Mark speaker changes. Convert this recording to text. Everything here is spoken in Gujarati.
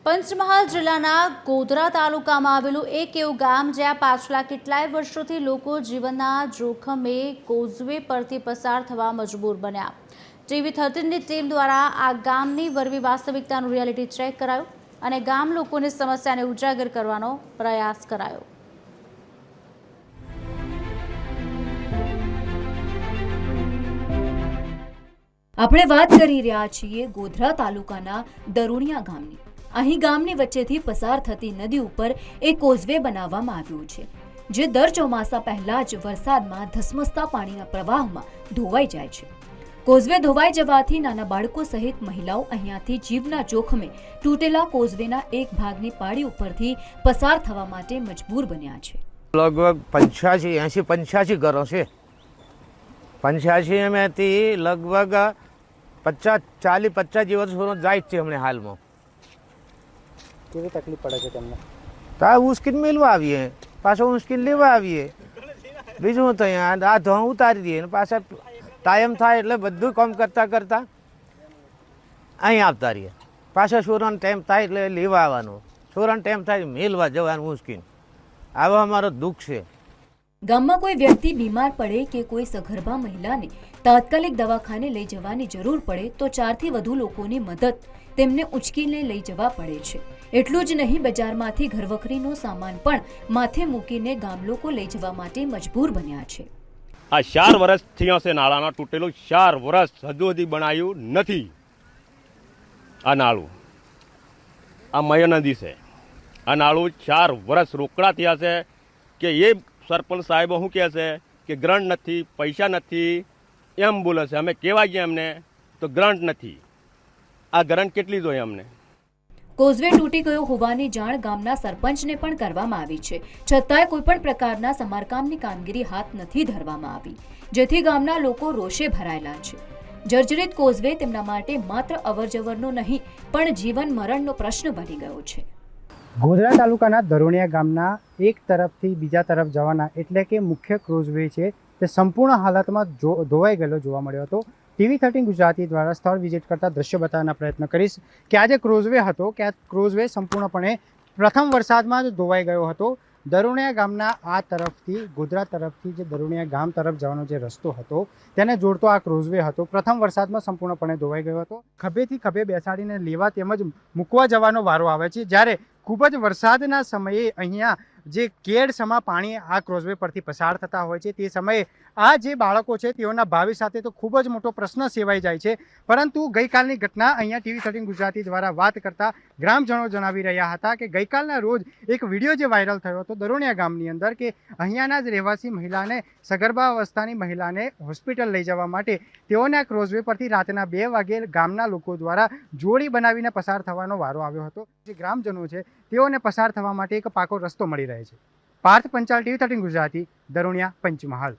Speaker 1: પંચમહાલ જિલ્લાના ગોધરા તાલુકામાં આવેલું એક એવું ગામ જ્યાં પાછલા કેટલાય વર્ષોથી લોકો જીવનના જોખમે કોઝવે પરથી પસાર થવા મજબૂર બન્યા। ટીવી 13ની ટીમ દ્વારા આ ગામની વરવી વાસ્તવિકતાનું રિયાલિટી ચેક કરાયું અને ગામ લોકોની સમસ્યાને ઉજાગર કરવાનો પ્રયાસ કરાયો।
Speaker 2: આપણે વાત કરી રહ્યા છીએ ગોધરા તાલુકાના દરુણિયા ગામની। અહીં ગામની વચ્ચેથી પસાર થતી નદી ઉપર એક કોઝવે બનાવવામાં આવ્યો છે, જે દર ચોમાસા પહેલા જ વરસાદમાં ધસમસતા પાણીના પ્રવાહમાં ધોવાઈ જાય છે। કોઝવે ધોવાઈ જવાથી નાના બાળકો સહિત મહિલાઓ અહીંયાથી જીવના જોખમે તૂટેલા કોઝવેના એક ભાગની પાળી ઉપરથી પસાર થવા માટે મજબૂર બન્યા છે।
Speaker 3: લગભગ 85 ઘરો છે। 85 એમાંથી લગભગ 40-50 વર્ષ જાય છે હમણાં હાલમાં।
Speaker 4: કેવી તકલીફ પડે છે તમને?
Speaker 3: તો ઉશ્કીને મેળવા આવીએ, પાછો ઉશ્કીને લેવા આવીએ, બીજું તો અહીંયા આ ધોં ઉતારી દઈએ ને પાછા ટાઈમ થાય એટલે બધું કામ કરતાં કરતાં અહીં આવતા રહીએ। પાછા છોરાનો ટાઈમ થાય એટલે લેવા આવવાનો, છોરાનો ટાઈમ થાય મેળવા જવાનું ઉશ્કીને। આવો અમારો દુઃખ છે।
Speaker 2: ગામમાં કોઈ વ્યક્તિ બીમાર પડે કે કોઈ સગર્ભા મહિલાને તાત્કાલિક દવાખાને લઈ જવાની જરૂર પડે તો 4 થી વધુ લોકોની મદદ તેમને ઉંચકીને લઈ જવા પડે છે। એટલું જ નહીં, બજારમાંથી ઘરવખરીનો સામાન પણ માથે મૂકીને ગામ લોકો લઈ જવા માટે મજબૂર બન્યા છે।
Speaker 5: આ 4 વર્ષ થયા છે નાળાના તૂટેલું, 4 વર્ષ હજુ સુધી બનાવ્યું નથી। આ નાળું આ મય નદી છે, આ નાળું 4 વર્ષ રોકડા થયા છે કે એ સરપંચ સાહેબો શું કહે છે કે ગ્રાન્ટ નથી, પૈસા નથી, એમ બોલે છે। અમે કહેવા ગયા એમને તો ગ્રાન્ટ નથી। આ ગ્રાન્ટ કેટલી જોઈએ અમને?
Speaker 2: કોઝવે તૂટી ગયો હોવાની જાણ ગામના સરપંચને પણ કરવામાં આવી છે, છતાંય કોઈ પણ પ્રકારના સમારકામની કામગીરી હાથ નથી ધરવામાં આવી, જેથી ગામના લોકો રોષે ભરાયેલા છે। જર્જરિત કોઝવે તેમના માટે માત્ર અવરજવરનો નહીં પણ જીવન મરણનો પ્રશ્ન બની ગયો છે।
Speaker 4: ગોધરા તાલુકાના દરુણિયા ગામના એક તરફથી બીજા તરફ જવાના એટલે કે મુખ્ય ક્રોઝવે છે તે સંપૂર્ણ હાલતમાં ધોવાઈ ગયેલો જોવા મળ્યો હતો। ટીવી 13 ગુજરાતી દ્વારા સ્થળ વિઝિટ કરતા દ્રશ્ય બતાવવાના પ્રયત્ન કરીશ કે આ જે ક્રોઝવે હતો કે આ ક્રોઝવે સંપૂર્ણપણે પ્રથમ વરસાદમાં જ ધોવાઈ ગયો હતો। દરુણિયા ગામના આ તરફથી ગોધરા તરફથી જે દરુણિયા ગામ તરફ જવાનો જે રસ્તો હતો તેને જોડતો આ ક્રોઝવે હતો, પ્રથમ વરસાદમાં સંપૂર્ણપણે ધોવાઈ ગયો હતો। ખભેથી ખભે બેસાડીને લેવા તેમજ મૂકવા જવાનો વારો આવે છે, જ્યારે ખૂબ જ વરસાદના સમયે અહીંયા જે કેડ સમા પાણી આ ક્રોઝવે પરથી પસાર થતા હોય છે તે સમયે આ જે બાળકો છે તેઓના ભાવિ સાથે તો ખૂબ જ મોટો પ્રશ્ન સેવાઈ જાય છે। પરંતુ ગઈકાલની ઘટના અહીંયા ટીવી 13 ગુજરાતી દ્વારા વાત કરતા ગ્રામજનો જણાવી રહ્યા હતા કે ગઈકાલના રોજ એક વિડીયો જે વાયરલ થયો હતો દરુણિયા ગામની અંદર કે અહીંયાના જ રહેવાસી મહિલાને, સગર્ભા અવસ્થાની મહિલાને હોસ્પિટલ લઈ જવા માટે તેઓને આ ક્રોઝવે પરથી રાતના 2 વાગે ગામના લોકો દ્વારા જોડી બનાવીને પસાર થવાનો વારો આવ્યો હતો। જે ગ્રામજનો છે તેઓને પસાર થવા માટે એક પાકો રસ્તો મળી રહે છે। પાર્થ પંચાલ, ટીવી 13 ગુજરાતી, દરુણિયા, પંચમહાલ।